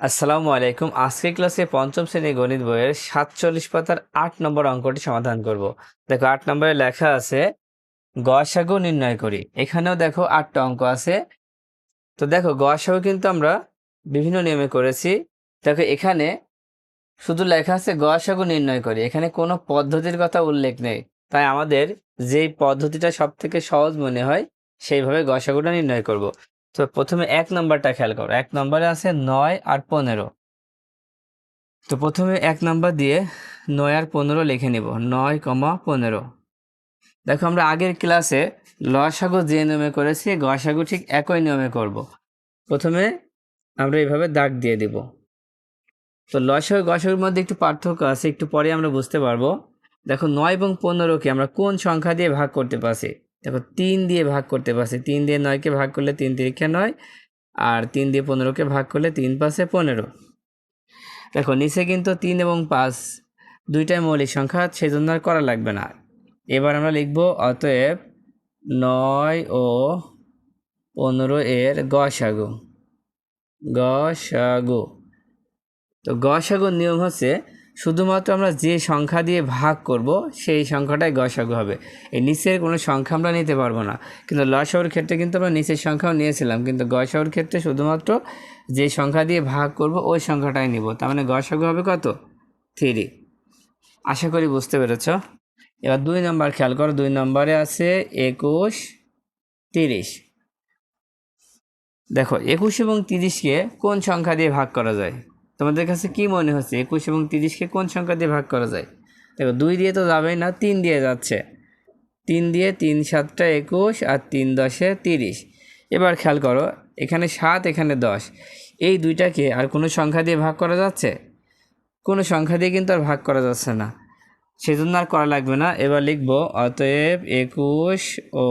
আসসালামু আলাইকুম। আজকের ক্লাসে পঞ্চম শ্রেণীর গণিত বইয়ের ৪৭ পাতার ৮ নম্বর অঙ্কটি সমাধান করব। দেখো ৮ নম্বরে লেখা আছে গসাগু নির্ণয় করি। এখানেও দেখো ৮টা অঙ্ক আছে। তো দেখো গসাগু কিন্তু আমরা বিভিন্ন নিয়মে করেছি। দেখো এখানে শুধু লেখা আছে গসাগু নির্ণয় করি, এখানে কোনো পদ্ধতির কথা উল্লেখ নেই। তাই আমাদের যেই পদ্ধতিটা সব থেকে সহজ মনে হয় সেইভাবে গসাগুটা নির্ণয় করব। তো প্রথমে ১ নম্বরটা খেয়াল করো। ১ নম্বরে আছে ৯ আর ১৫। তো প্রথমে ১ নাম্বার দিয়ে ৯ আর ১৫ লিখে নিব। ৯,১৫। দেখো আমরা আগের ক্লাসে লসাগু যে নিয়মে করেছি গসাগু ঠিক একই নিয়মে করব। প্রথমে আমরা এইভাবে দাগ দিয়ে দিব। তো লসাগু গসাগুর মধ্যে একটু পার্থক্য আছে, একটু পরে আমরা বুঝতে পারবো। দেখো ৯ এবং ১৫কে আমরা কোন সংখ্যা দিয়ে ভাগ করতে পারছি? দেখো ৩ দিয়ে ভাগ করতে পারছি। ৩ দিয়ে ৯কে ভাগ করলে ৩ তিরিক্ষা ৯, আর ৩ দিয়ে ১৫কে ভাগ করলে ৩ পাঁচে ১৫। দেখো নিচে কিন্তু ৩ এবং ৫ দুইটাই মৌলিক সংখ্যা, সেজন্য আর করা লাগবে না। এবার আমরা লিখব অতএব ৯ ও ১৫ এর গসাগু। গসাগু তো গসাগুর নিয়ম হচ্ছে শুধুমাত্র আমরা যে সংখ্যা দিয়ে ভাগ করব সেই সংখ্যাটাই গসাগু হবে। এই নিচের কোনো সংখ্যা আমরা নিতে পারবো না, কিন্তু লসাগুর ক্ষেত্রে কিন্তু আমরা নিচের সংখ্যাও নিয়েছিলাম, কিন্তু গসাগুর ক্ষেত্রে শুধুমাত্র যে সংখ্যা দিয়ে ভাগ করব ওই সংখ্যাটাই নিব। তার মানে গসাগু হবে কত? 3। আশা করি বুঝতে পেরেছ। এবার ২ নম্বর খেয়াল করো। ২ নম্বরে আছে ২১, ৩০। দেখো ২১ এবং ৩০কে কোন সংখ্যা দিয়ে ভাগ করা যায়? তোমাদের কাছে কি মনে হচ্ছে ২১ এবং ৩০কে কোন সংখ্যা দিয়ে ভাগ করা যায়? দেখো ২ দিয়ে তো যাবেই না, ৩ দিয়ে যাচ্ছে। ৩ দিয়ে ৩ ৭টা ২১ আর ৩ 10-এ ৩০। এবার খেয়াল করো এখানে ৭, এখানে ১০, এই দুইটাকে আর কোনো সংখ্যা দিয়ে ভাগ করা যাচ্ছে? কোনো সংখ্যা দিয়ে কিন্তু আর ভাগ করা যাচ্ছে না, সেজন্য আর করা লাগবে না। এবার লিখব অতএব ২১ ও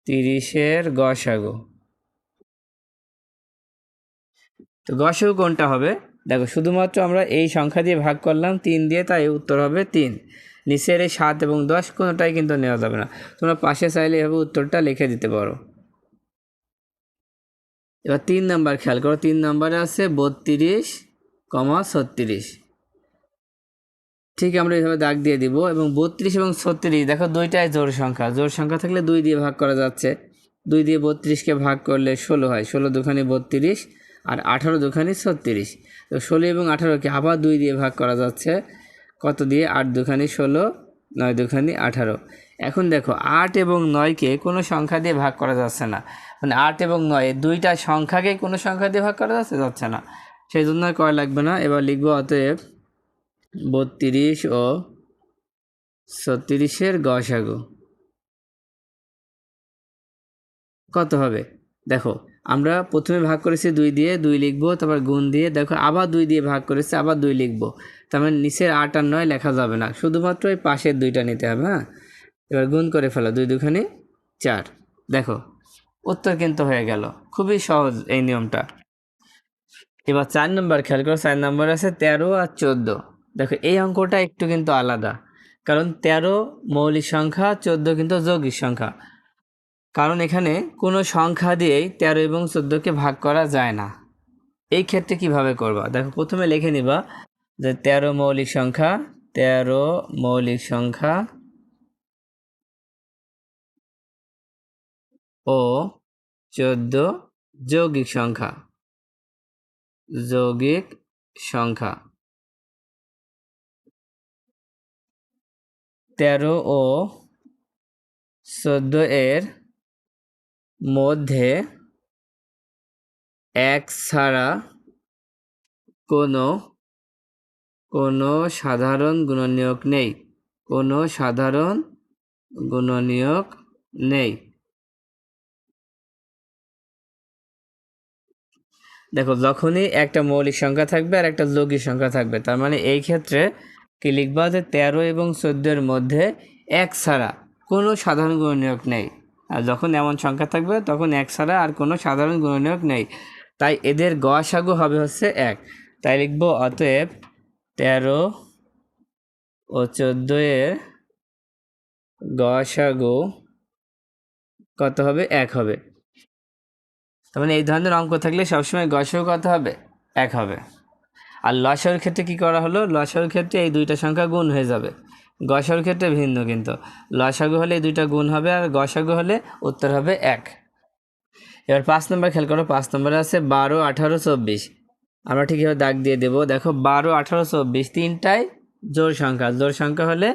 ৩০-এর গসাগু। তো গসাগু কোনটা হবে? দেখো শুধুমাত্র আমরা এই সংখ্যা দিয়ে ভাগ করলাম ৩ দিয়ে, তাই উত্তর হবে ৩। নিচের এই ৭ এবং ১০ কোনোটাই কিন্তু নেওয়া যাবে না। তোমরা পাশে চাইলে এভাবে উত্তরটা লিখে দিতে পারো। এবার ৩ নাম্বার খেয়াল করো। ৩ নাম্বারে আছে ৩২, ৩৬। ঠিক আমরা এইভাবে দাগ দিয়ে দিব। এবং ৩২ এবং ৩৬ দেখো দুইটাই জোড় সংখ্যা। জোড় সংখ্যা থাকলে ২ দিয়ে ভাগ করা যাচ্ছে। ২ দিয়ে ৩২কে ভাগ করলে ১৬ হয়। ১৬ দুখানি ৩২ আর ১৮ দুখানি ৩৬। তো ১৬ এবং ১৮কে আবার ২ দিয়ে ভাগ করা যাচ্ছে। কত দিয়ে? ৮ দুখানি ১৬, ৯ দুখানি ১৮। এখন দেখো ৮ এবং ৯কে কোনো সংখ্যা দিয়ে ভাগ করা যাচ্ছে না। মানে ৮ এবং ৯ দুইটা সংখ্যাকে কোনো সংখ্যা দিয়ে ভাগ করা যাচ্ছে না, সেই জন্য আর করা লাগবে না। এবার লিখবো অতএব ৩২ ও ৩৬-এর গসাগু কত হবে? দেখো আমরা প্রথমে ভাগ করেছি ২ দিয়ে, ২ লিখবো, তারপর গুণ দিয়ে দেখো আবার ২ দিয়ে ভাগ করেছি, আবার ২ লিখবো। তার মানে নিচের ৮ আর ৯ লেখা যাবে না, শুধুমাত্র এই পাশের ২টা নিতে হবে। হ্যাঁ, এবার গুণ করে ফেলো। ২ দুখানি ৪। দেখো উত্তর কিন্তু হয়ে গেল। খুবই সহজ এই নিয়মটা। এবার ৪ নম্বর খেয়াল করো। ৪ নম্বর আছে ১৩ আর ১৪। দেখো এই অঙ্কটা একটু কিন্তু আলাদা, কারণ ১৩ মৌলিক সংখ্যা, ১৪ কিন্তু যৌগিক সংখ্যা। কারণ এখানে কোনো সংখ্যা দিয়েই ১৩ এবং ১৪কে ভাগ করা যায় না। এই ক্ষেত্রে কিভাবে করবা? দেখো প্রথমে লিখে নিবা যে ১৩ মৌলিক সংখ্যা, ১৩ মৌলিক সংখ্যা ও ১৪ যৌগিক সংখ্যা। যৌগিক সংখ্যা ১৩ ও ১৪ এর মধ্যে এক ছাড়া কোনো সাধারণ গুণনীয়ক নেই। কোনো সাধারণ গুণনীয়ক নেই। দেখো যখনই একটা মৌলিক সংখ্যা থাকবে আর একটা যৌগিক সংখ্যা থাকবে, তার মানে এই ক্ষেত্রে কি লিখবা যে ১৩ এবং ১৪-এর মধ্যে এক ছাড়া কোনো সাধারণ গুণনীয়ক নেই। আর যখন এমন সংখ্যা থাকবে তখন এক ছাড়া আর কোনো সাধারণ গুণনীয়ক নেই, তাই এদের গসাগু হবে হচ্ছে ১। তাই লিখবো অতএব ১৩ ও ১৪-এর গসাগু কত হবে? ১ হবে। তার মানে এই ধরনের অঙ্ক থাকলে সবসময় গসাগু কত হবে? 1 হবে। আর লসাগুর ক্ষেত্রে কি করা হলো? লসাগুর ক্ষেত্রে এই দুইটা সংখ্যা গুণ হয়ে যাবে। গসাগুর ক্ষেত্রে ভিন্ন, কিন্তু লসাগু হলে এই দুইটা গুণ হবে আর গসাগু হলে উত্তর হবে 1। এবার 5 নম্বর খেয়াল করো। 5 নম্বরে আছে 12, 18, 24। আমরা ঠিক এভাবে দাগ দিয়ে দেবো। দেখো 12, 18, 24 তিনটাই জোড় সংখ্যা। জোড় সংখ্যা হলে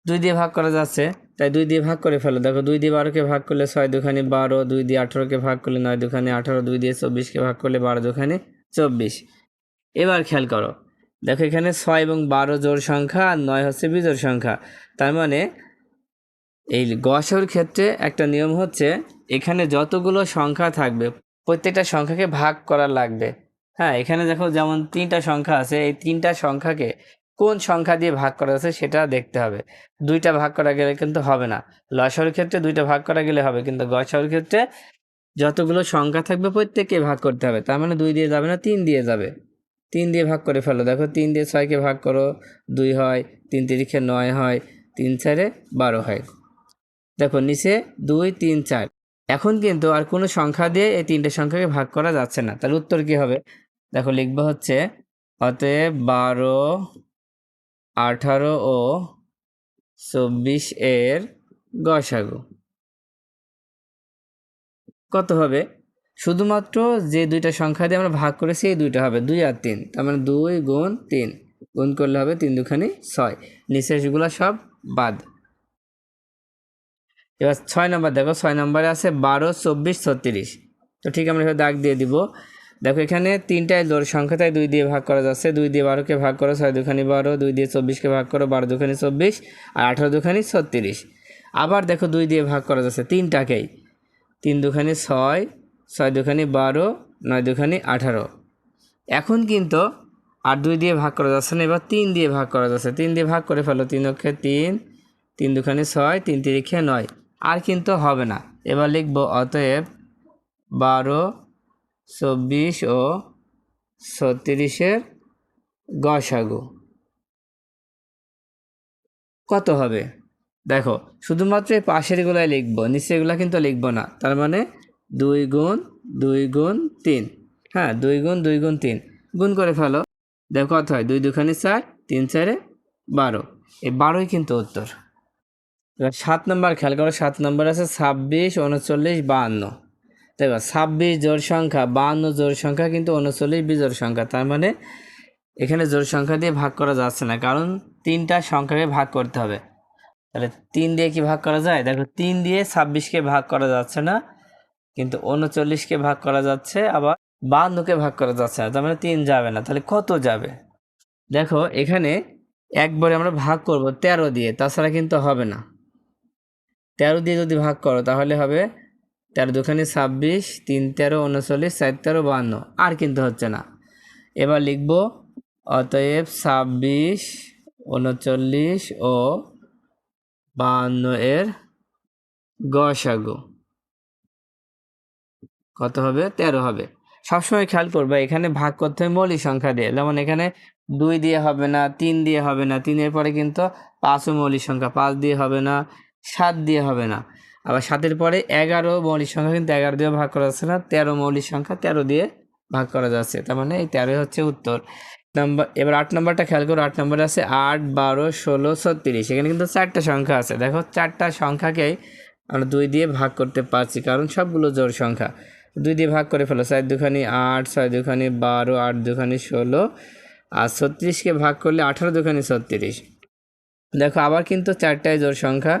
2 দিয়ে ভাগ করা যাচ্ছে, তাই 2 দিয়ে ভাগ করে ফেলো। দেখো 2 দিয়ে 12কে ভাগ করলে 6 দুখানি 12, 2 দিয়ে 18কে ভাগ করলে 9 দুখানি 18, 2 দিয়ে 24কে ভাগ করলে 12 দুখানি 24। এবার খেয়াল করো, দেখো এখানে 6 এবং 12 জোড় সংখ্যা আর 9 হচ্ছে বিজোড় সংখ্যা। তার মানে এই গসাগুর ক্ষেত্রে একটা নিয়ম হচ্ছে, এখানে যতগুলো সংখ্যা থাকবে প্রত্যেকটা সংখ্যাকে ভাগ করা লাগবে। হ্যাঁ, এখানে দেখো যেমন 3টা সংখ্যা আছে, এই 3টা সংখ্যাকে কোন সংখ্যা দিয়ে ভাগ করা আছে সেটা দেখতে হবে। 2টা ভাগ করা গেলে কিন্তু হবে না। লসাগুর ক্ষেত্রে 2টা ভাগ করা গেলে হবে, কিন্তু গসাগুর ক্ষেত্রে যতগুলো সংখ্যা থাকবে প্রত্যেককে ভাগ করতে হবে। তার মানে 2 দিয়ে যাবে না, 3 দিয়ে যাবে। 3 দিয়ে ভাগ করে ফেলো। দেখো 3 দিয়ে 6কে ভাগ করো, 2 হয়, 3 তিরিখে 9 হয়, 3 4-এ 12 হয়। দেখো নিচে 2 3 4। এখন কিন্তু আর কোনো সংখ্যা দিয়ে এই 3টে সংখ্যাকে ভাগ করা যাচ্ছে না। তাহলে উত্তর কি হবে? দেখো লিখবো হচ্ছে, অতএব 12, 18 ও 24 এর গসাগু কত হবে? শুধুমাত্র যে দুইটা সংখ্যা দিয়ে আমরা ভাগ করেছি এই দুইটা হবে, 2 আর 3। তার মানে 2 গুণ 3 গুণ করলে হবে 3 দুখানি 6। নিচেরগুলো সব বাদ। এবার 6 নম্বর দেখো। 6 নম্বরে আছে 12, 24, 36। তো ঠিক আমরা এভাবে দাগ দিয়ে দিব। দেখো এখানে 3টাই জোড় সংখ্যা, তাই 2 দিয়ে ভাগ করা যাচ্ছে। 2 দিয়ে 12কে ভাগ করো, 6 দুখানি 12, 2 দিয়ে 24কে ভাগ করো, 12 দুখানি 24 আর 18 দুখানি 36। আবার দেখো 2 দিয়ে ভাগ করা যাচ্ছে তিনটাকেই। 3 দুখানি 6, 6 দুখানি 12, 9 দুখানি 18। এখন কিন্তু আর 2 দিয়ে ভাগ করা যাচ্ছে না, এবার 3 দিয়ে ভাগ করা যাচ্ছে। 3 দিয়ে ভাগ করে ফেলো। 3 অক্ষে 3, 3 দুখানি 6, 3 তিরিখে 9। আর কিন্তু হবে না। এবার লিখব অতএব 12, 24 ও 36-এর গসাগু কত হবে? দেখো শুধুমাত্র এই পাশেরগুলাই লিখবো, নিচেরগুলা কিন্তু লিখবো না। তার মানে 2 গুণ 2 গুণ 3। হ্যাঁ, 2 গুণ 2 গুণ 3 গুণ করে ফেলো। দেখো কত হয়? 2 দুখানি 4, 3 4-এ 12। এই 12ই কিন্তু উত্তর। এবার 7 নম্বর খেয়াল করো। 7 নম্বর আছে 26, 39, 52। দেখো 26 জোড় সংখ্যা, 52 জোড় সংখ্যা, কিন্তু 39 বিজোড় সংখ্যা। তার মানে এখানে জোড় সংখ্যা দিয়ে ভাগ করা যাচ্ছে না, কারণ 3টা সংখ্যাকে ভাগ করতে হবে। তাহলে 3 দিয়ে কি ভাগ করা যায়? দেখো 3 দিয়ে 26কে ভাগ করা যাচ্ছে না, কিন্তু 39কে ভাগ করা যাচ্ছে, আবার 52কে ভাগ করা যাচ্ছে না। তার মানে 3 যাবে না। তাহলে কত যাবে? দেখো এখানে একবারে আমরা ভাগ করব 13 দিয়ে, তাছাড়া কিন্তু হবে না। 13 দিয়ে যদি ভাগ করো তাহলে হবে 13 দুখানি 26, 3 13, 39, 4 13, 52। আর কিন্তু হচ্ছে না। এবার লিখব অতএব 26, 39 ও 52 এর গসাগু কত হবে? 13 হবে। সবসময় খেয়াল করবে এখানে ভাগ করতে হবে মৌলিক সংখ্যা দিয়ে। যেমন এখানে 2 দিয়ে হবে না, 3 দিয়ে হবে না, 3-এর পরে কিন্তু 5ও মৌলিক সংখ্যা, 5 দিয়ে হবে না, 7 দিয়ে হবে না। আবার 7-এর পরে 11 মৌলিক সংখ্যা, কিন্তু 11 দিয়ে ভাগ করা যাচ্ছে না। 13 মৌলিক সংখ্যা, 13 দিয়ে ভাগ করা যাচ্ছে। তার মানে এই 13 হচ্ছে উত্তর। এবার 8 নম্বরটা খেয়াল করো। 8 নম্বরে আছে 8, 12, 16, 36। এখানে কিন্তু 4টা সংখ্যা আছে। দেখো 4টা সংখ্যাকেই আমরা 2 দিয়ে ভাগ করতে পারছি, কারণ সবগুলো জোড় সংখ্যা। 2 দিয়ে ভাগ করে ফেলো। 4 দুখানি 8, 6 দুখানি 12, 8 দুখানি 16 আর 36কে ভাগ করলে 18 দুখানি 36। দেখো আবার কিন্তু 4টাই জোড় সংখ্যা,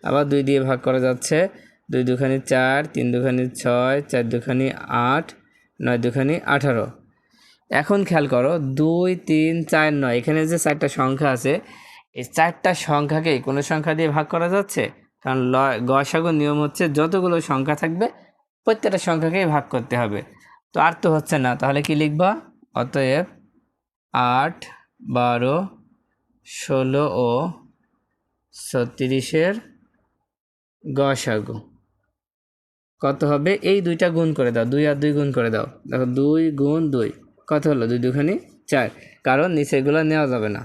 আবার 2 দিয়ে ভাগ করা যাচ্ছে। 2 দুখানি 4, 3 দুখানি 6, 4 দুখানি 8, 9 দুখানি 18। এখন খেয়াল করো 2 3 4 9, এখানে যে 4টা সংখ্যা আছে, এই 4টা সংখ্যাকেই কোনো সংখ্যা দিয়ে ভাগ করা যাচ্ছে? কারণ গসাগুর নিয়ম হচ্ছে যতগুলো সংখ্যা থাকবে প্রত্যেকটা সংখ্যাকেই ভাগ করতে হবে। তো আর তো হচ্ছে না, তাহলে কি লিখবা? অতএব 8, 12, 16 ও 36-এর গসাগু কত হবে? এই দুইটা গুণ করে দাও, 2 আর 2 গুণ করে দাও। দেখো 2 গুণ 2 কত হলো? 2 দুখানি 4, কারণ নিচেগুলো নেওয়া যাবে না।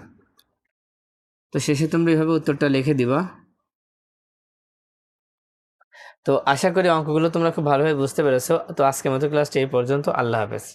তো শেষে তোমরা এইভাবে উত্তরটা লিখে দিবা। তো আশা করি অঙ্কগুলো তোমরা খুব ভালোভাবে বুঝতে পেরেছো। তো আজকের মতো ক্লাসটা এই পর্যন্ত। আল্লাহ হাফেজ।